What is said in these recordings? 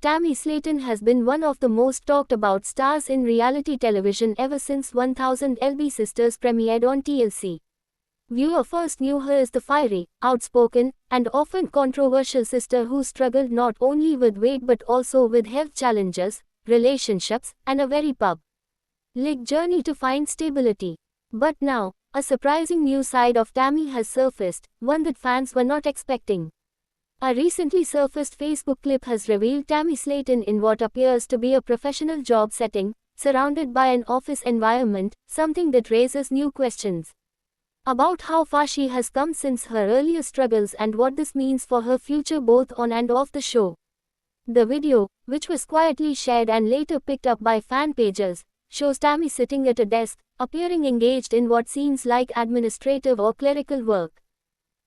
Tammy Slaton has been one of the most talked about stars in reality television ever since 1000 LB Sisters premiered on TLC. Viewer first knew her as the fiery, outspoken, and often controversial sister who struggled not only with weight but also with health challenges, relationships, and a very public journey to find stability. But now, a surprising new side of Tammy has surfaced, one that fans were not expecting. A recently surfaced Facebook clip has revealed Tammy Slaton in what appears to be a professional job setting, surrounded by an office environment, something that raises new questions about how far she has come since her earlier struggles and what this means for her future both on and off the show. The video, which was quietly shared and later picked up by fan pages, shows Tammy sitting at a desk, appearing engaged in what seems like administrative or clerical work.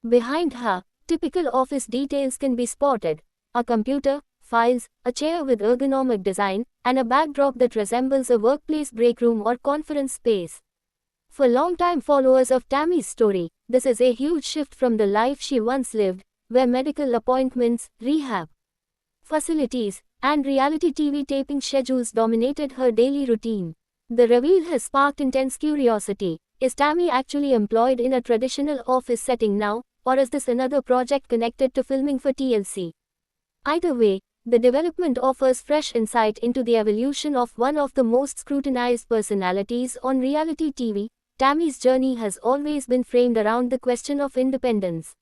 Behind her, typical office details can be spotted: a computer, files, a chair with ergonomic design, and a backdrop that resembles a workplace break room or conference space. For longtime followers of Tammy's story, this is a huge shift from the life she once lived, where medical appointments, rehab facilities, and reality TV taping schedules dominated her daily routine. The reveal has sparked intense curiosity. Is Tammy actually employed in a traditional office setting now, or is this another project connected to filming for TLC? Either way, the development offers fresh insight into the evolution of one of the most scrutinized personalities on reality TV. Tammy's journey has always been framed around the question of independence.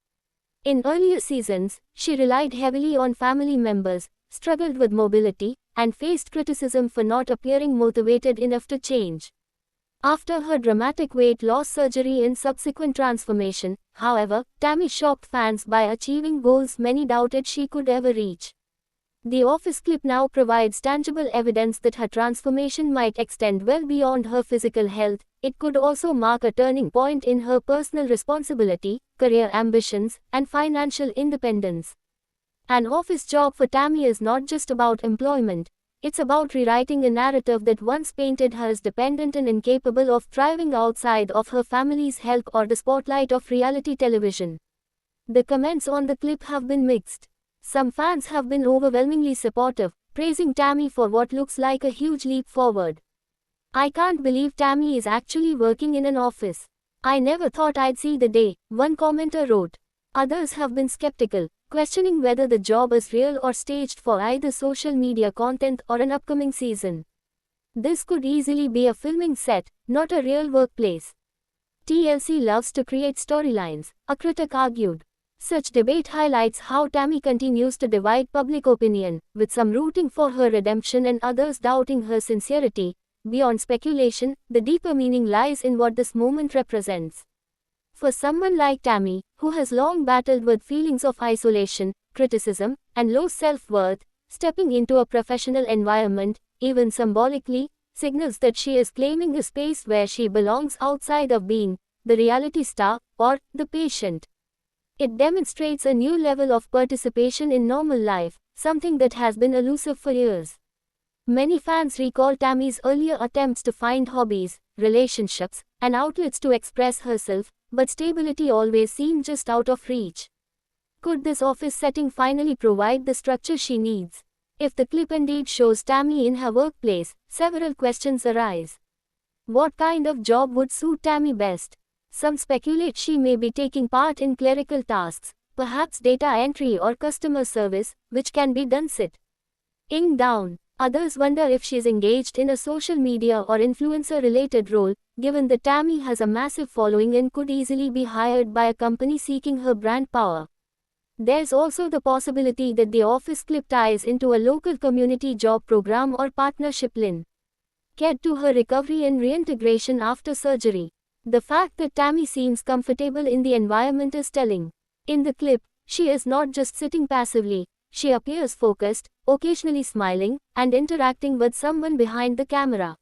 In earlier seasons, she relied heavily on family members, struggled with mobility, and faced criticism for not appearing motivated enough to change. After her dramatic weight loss surgery and subsequent transformation, however, Tammy shocked fans by achieving goals many doubted she could ever reach. The Office clip now provides tangible evidence that her transformation might extend well beyond her physical health. It could also mark a turning point in her personal responsibility, career ambitions, and financial independence. An office job for Tammy is not just about employment. It's about rewriting a narrative that once painted her as dependent and incapable of thriving outside of her family's help or the spotlight of reality television. The comments on the clip have been mixed. Some fans have been overwhelmingly supportive, praising Tammy for what looks like a huge leap forward. "I can't believe Tammy is actually working in an office. I never thought I'd see the day," one commenter wrote. Others have been skeptical, questioning whether the job is real or staged for either social media content or an upcoming season. "This could easily be a filming set, not a real workplace. TLC loves to create storylines," a critic argued. Such debate highlights how Tammy continues to divide public opinion, with some rooting for her redemption and others doubting her sincerity. Beyond speculation, the deeper meaning lies in what this moment represents. For someone like Tammy, who has long battled with feelings of isolation, criticism, and low self-worth, stepping into a professional environment, even symbolically, signals that she is claiming a space where she belongs outside of being the reality star or the patient. It demonstrates a new level of participation in normal life, something that has been elusive for years. Many fans recall Tammy's earlier attempts to find hobbies, relationships, and outlets to express herself, but stability always seemed just out of reach. Could this office setting finally provide the structure she needs? If the clip indeed shows Tammy in her workplace, several questions arise. What kind of job would suit Tammy best? Some speculate she may be taking part in clerical tasks, perhaps data entry or customer service, which can be done sitting down. Others wonder if she's engaged in a social media or influencer-related role, given that Tammy has a massive following and could easily be hired by a company seeking her brand power. There's also the possibility that the office clip ties into a local community job program or partnership linked to her recovery and reintegration after surgery. The fact that Tammy seems comfortable in the environment is telling. In the clip, she is not just sitting passively. She appears focused, occasionally smiling, and interacting with someone behind the camera.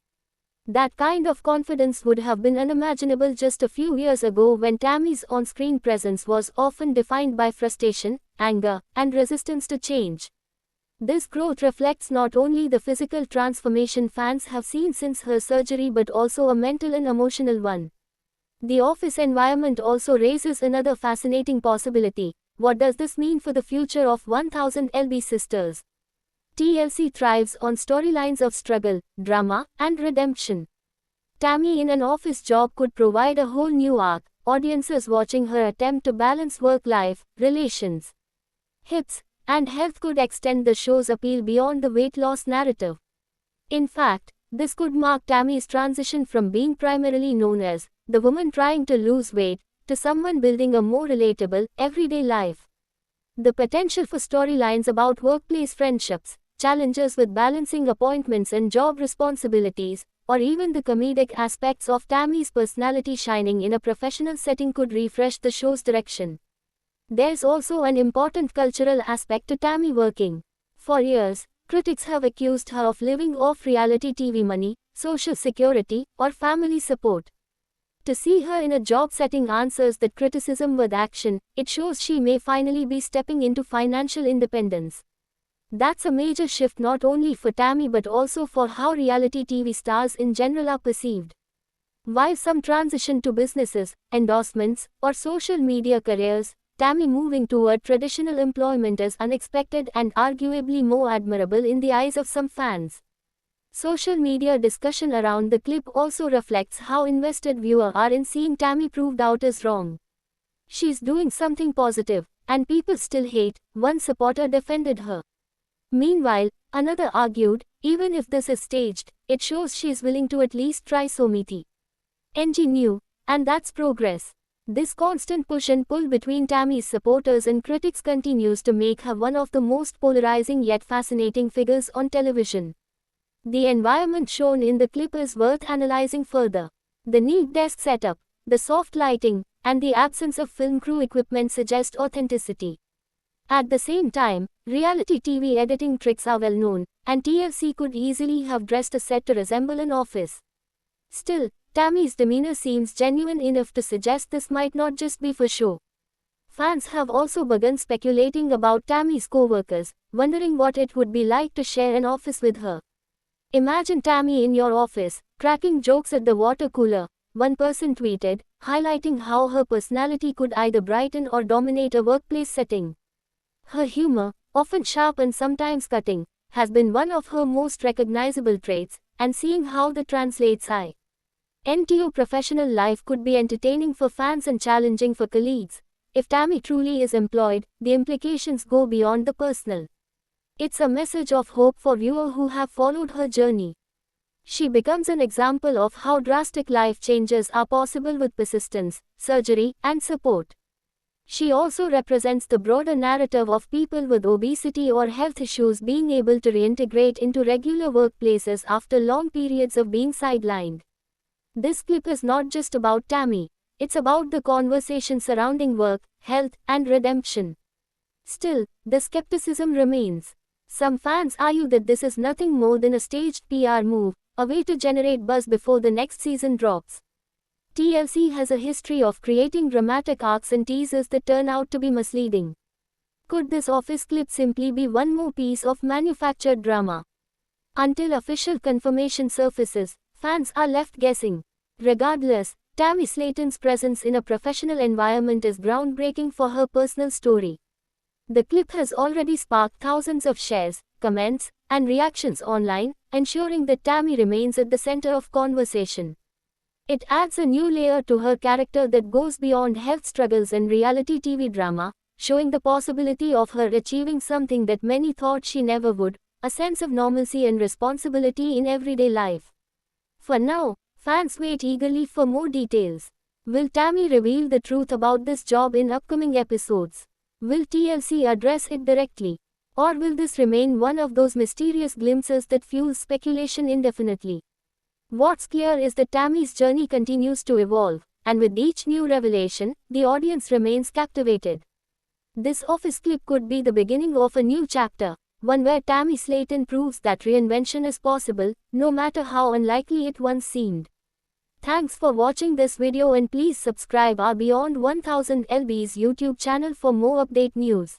That kind of confidence would have been unimaginable just a few years ago when Tammy's on-screen presence was often defined by frustration, anger, and resistance to change. This growth reflects not only the physical transformation fans have seen since her surgery but also a mental and emotional one. The office environment also raises another fascinating possibility. What does this mean for the future of 1000 LB Sisters? TLC thrives on storylines of struggle, drama, and redemption. Tammy in an office job could provide a whole new arc, audiences watching her attempt to balance work-life, relations, hips, and health could extend the show's appeal beyond the weight loss narrative. In fact, this could mark Tammy's transition from being primarily known as the woman trying to lose weight to someone building a more relatable, everyday life. The potential for storylines about workplace friendships, challenges with balancing appointments and job responsibilities, or even the comedic aspects of Tammy's personality shining in a professional setting could refresh the show's direction. There's also an important cultural aspect to Tammy working. For years, critics have accused her of living off reality TV money, social security, or family support. To see her in a job setting answers that criticism with action, it shows she may finally be stepping into financial independence. That's a major shift not only for Tammy but also for how reality TV stars in general are perceived. While some transition to businesses, endorsements, or social media careers, Tammy moving toward traditional employment is unexpected and arguably more admirable in the eyes of some fans. Social media discussion around the clip also reflects how invested viewers are in seeing Tammy proved out as wrong. She's doing something positive, and people still hate, one supporter defended her. Meanwhile, another argued, even if this is staged, it shows she's willing to at least try Somiti. NG knew, and that's progress. This constant push and pull between Tammy's supporters and critics continues to make her one of the most polarizing yet fascinating figures on television. The environment shown in the clip is worth analyzing further. The neat desk setup, the soft lighting, and the absence of film crew equipment suggest authenticity. At the same time, reality TV editing tricks are well known, and TLC could easily have dressed a set to resemble an office. Still, Tammy's demeanor seems genuine enough to suggest this might not just be for show. Fans have also begun speculating about Tammy's co-workers, wondering what it would be like to share an office with her. Imagine Tammy in your office, cracking jokes at the water cooler, one person tweeted, highlighting how her personality could either brighten or dominate a workplace setting. Her humor, often sharp and sometimes cutting, has been one of her most recognizable traits, and seeing how that translates into professional life could be entertaining for fans and challenging for colleagues. If Tammy truly is employed, the implications go beyond the personal. It's a message of hope for viewers who have followed her journey. She becomes an example of how drastic life changes are possible with persistence, surgery, and support. She also represents the broader narrative of people with obesity or health issues being able to reintegrate into regular workplaces after long periods of being sidelined. This clip is not just about Tammy, it's about the conversation surrounding work, health, and redemption. Still, the skepticism remains. Some fans argue that this is nothing more than a staged PR move, a way to generate buzz before the next season drops. TLC has a history of creating dramatic arcs and teasers that turn out to be misleading. Could this office clip simply be one more piece of manufactured drama? Until official confirmation surfaces, fans are left guessing. Regardless, Tammy Slaton's presence in a professional environment is groundbreaking for her personal story. The clip has already sparked thousands of shares, comments, and reactions online, ensuring that Tammy remains at the center of conversation. It adds a new layer to her character that goes beyond health struggles and reality TV drama, showing the possibility of her achieving something that many thought she never would, a sense of normalcy and responsibility in everyday life. For now, fans wait eagerly for more details. Will Tammy reveal the truth about this job in upcoming episodes? Will TLC address it directly? Or will this remain one of those mysterious glimpses that fuels speculation indefinitely? What's clear is that Tammy's journey continues to evolve, and with each new revelation, the audience remains captivated. This office clip could be the beginning of a new chapter, one where Tammy Slaton proves that reinvention is possible, no matter how unlikely it once seemed. Thanks for watching this video and please subscribe our Beyond 1000 LB's YouTube channel for more update news.